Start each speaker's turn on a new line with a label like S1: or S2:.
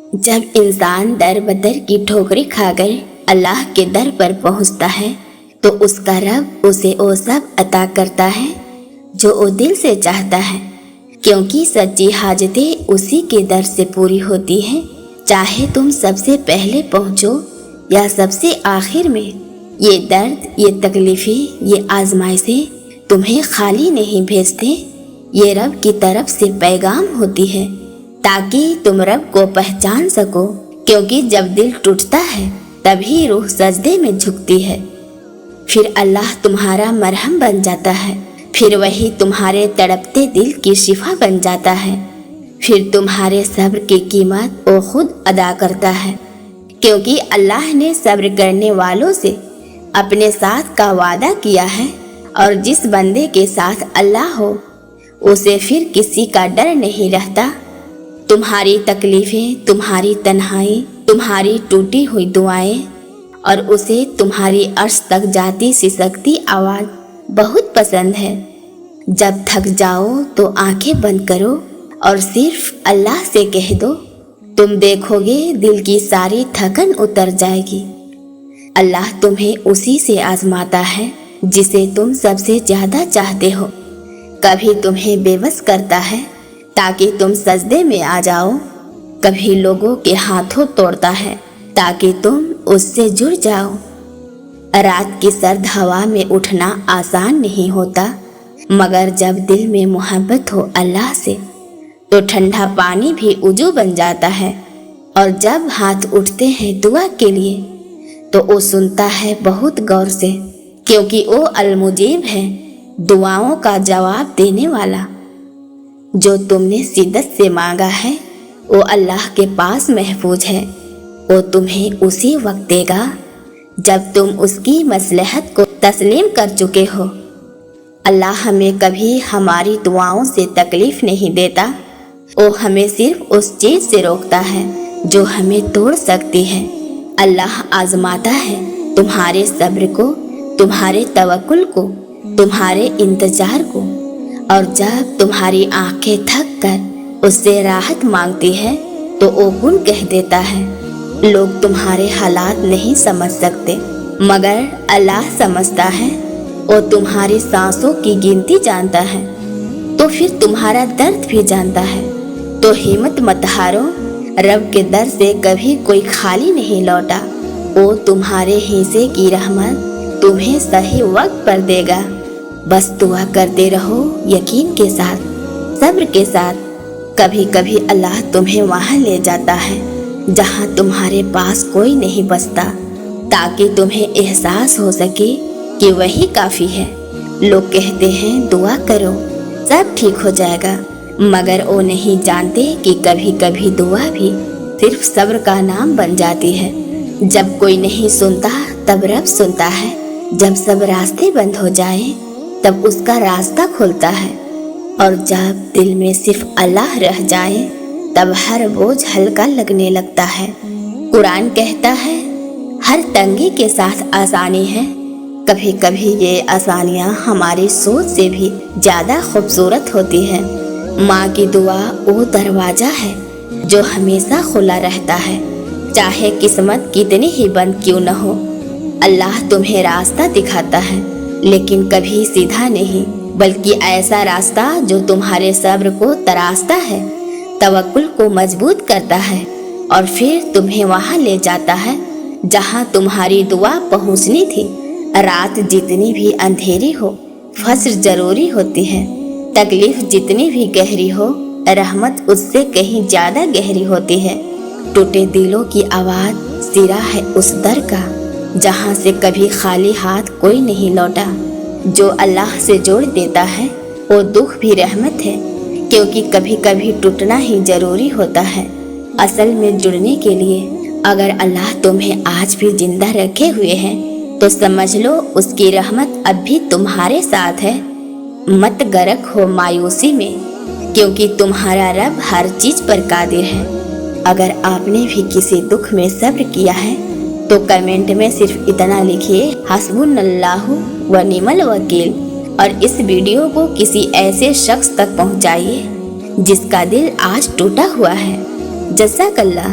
S1: जब इंसान दर बदर की ठोकरें खाकर अल्लाह के दर पर पहुंचता है तो उसका रब उसे वो सब अता करता है जो वो दिल से चाहता है, क्योंकि सच्ची हाजतें उसी के दर से पूरी होती हैं। चाहे तुम सबसे पहले पहुंचो या सबसे आखिर में, ये दर्द, ये तकलीफें, ये आजमाइशें तुम्हें खाली नहीं भेजते। ये रब की तरफ से पैगाम होती है ताकि तुम रब को पहचान सको, क्योंकि जब दिल टूटता है तभी रूह सजदे में झुकती है। फिर अल्लाह तुम्हारा मरहम बन जाता है, फिर वही तुम्हारे तड़पते दिल की शिफा बन जाता है। फिर तुम्हारे सब्र की कीमत वो खुद अदा करता है, क्योंकि अल्लाह ने सब्र करने वालों से अपने साथ का वादा किया है, और जिस बंदे के साथ अल्लाह हो उसे फिर किसी का डर नहीं रहता। तुम्हारी तकलीफें, तुम्हारी तन्हाई, तुम्हारी टूटी हुई दुआएं और उसे तुम्हारी अर्श तक जाती सिसकती आवाज़ बहुत पसंद है। जब थक जाओ तो आंखें बंद करो और सिर्फ अल्लाह से कह दो, तुम देखोगे दिल की सारी थकन उतर जाएगी। अल्लाह तुम्हें उसी से आजमाता है जिसे तुम सबसे ज़्यादा चाहते हो। कभी तुम्हें बेबस करता है ताकि तुम सजदे में आ जाओ, कभी लोगों के हाथों तोड़ता है ताकि तुम उससे जुड़ जाओ। रात की सर्द हवा में उठना आसान नहीं होता, मगर जब दिल में मोहब्बत हो अल्लाह से तो ठंडा पानी भी उजू बन जाता है। और जब हाथ उठते हैं दुआ के लिए तो वो सुनता है बहुत गौर से, क्योंकि वो अल-मुजीब है, दुआओं का जवाब देने वाला। जो तुमने शिद्दत से मांगा है वो अल्लाह के पास महफूज है। वो तुम्हें उसी वक्त देगा जब तुम उसकी मसलहत को तस्लीम कर चुके हो। अल्लाह हमें कभी हमारी दुआओं से तकलीफ नहीं देता, वो हमें सिर्फ उस चीज़ से रोकता है जो हमें तोड़ सकती है। अल्लाह आजमाता है तुम्हारे सब्र को, तुम्हारे तवक्कुल को, तुम्हारे इंतजार को, और जब तुम्हारी आंखें थक कर उससे राहत मांगती है तो वो गुण कह देता है। लोग तुम्हारे हालात नहीं समझ सकते, मगर अल्लाह समझता है। वो तुम्हारी सांसों की गिनती जानता है, तो फिर तुम्हारा दर्द भी जानता है। तो हिम्मत मत हारो, रब के दर से कभी कोई खाली नहीं लौटा। वो तुम्हारे हिस्से की रहमत तुम्हें सही वक्त पर देगा। बस दुआ करते रहो यकीन के साथ, सब्र के साथ। कभी कभी अल्लाह तुम्हें वहाँ ले जाता है जहाँ तुम्हारे पास कोई नहीं बचता, ताकि तुम्हें एहसास हो सके कि वही काफ़ी है। लोग कहते हैं दुआ करो सब ठीक हो जाएगा, मगर वो नहीं जानते कि कभी कभी दुआ भी सिर्फ सब्र का नाम बन जाती है। जब कोई नहीं सुनता तब रब सुनता है। जब सब रास्ते बंद हो जाए तब उसका रास्ता खुलता है, और जब दिल में सिर्फ अल्लाह रह जाए तब हर बोझ हल्का लगने लगता है। कुरान कहता है हर तंगी के साथ आसानी है। कभी कभी ये आसानियाँ हमारी सोच से भी ज़्यादा खूबसूरत होती है। माँ की दुआ वो दरवाज़ा है जो हमेशा खुला रहता है, चाहे किस्मत कितनी ही बंद क्यों न हो। अल्लाह तुम्हें रास्ता दिखाता है, लेकिन कभी सीधा नहीं, बल्कि ऐसा रास्ता जो तुम्हारे सब्र को तराशता है, तवक्कुल को मजबूत करता है, और फिर तुम्हें वहाँ ले जाता है जहाँ तुम्हारी दुआ पहुँचनी थी। रात जितनी भी अंधेरी हो फज्र जरूरी होती है। तकलीफ जितनी भी गहरी हो रहमत उससे कहीं ज़्यादा गहरी होती है। टूटे दिलों की आवाज़ सिरा है उस दर का जहाँ से कभी खाली हाथ कोई नहीं लौटा। जो अल्लाह से जोड़ देता है वो दुख भी रहमत है, क्योंकि कभी कभी टूटना ही जरूरी होता है असल में जुड़ने के लिए। अगर अल्लाह तुम्हें आज भी जिंदा रखे हुए है तो समझ लो उसकी रहमत अब भी तुम्हारे साथ है। मत गरक हो मायूसी में, क्योंकि तुम्हारा रब हर चीज पर कादिर है। अगर आपने भी किसी दुख में सब्र किया है तो कमेंट में सिर्फ इतना लिखिए हस्बुनल्लाहु व निअमल वकील, और इस वीडियो को किसी ऐसे शख्स तक पहुंचाइए जिसका दिल आज टूटा हुआ है। जज़ाकल्लाह।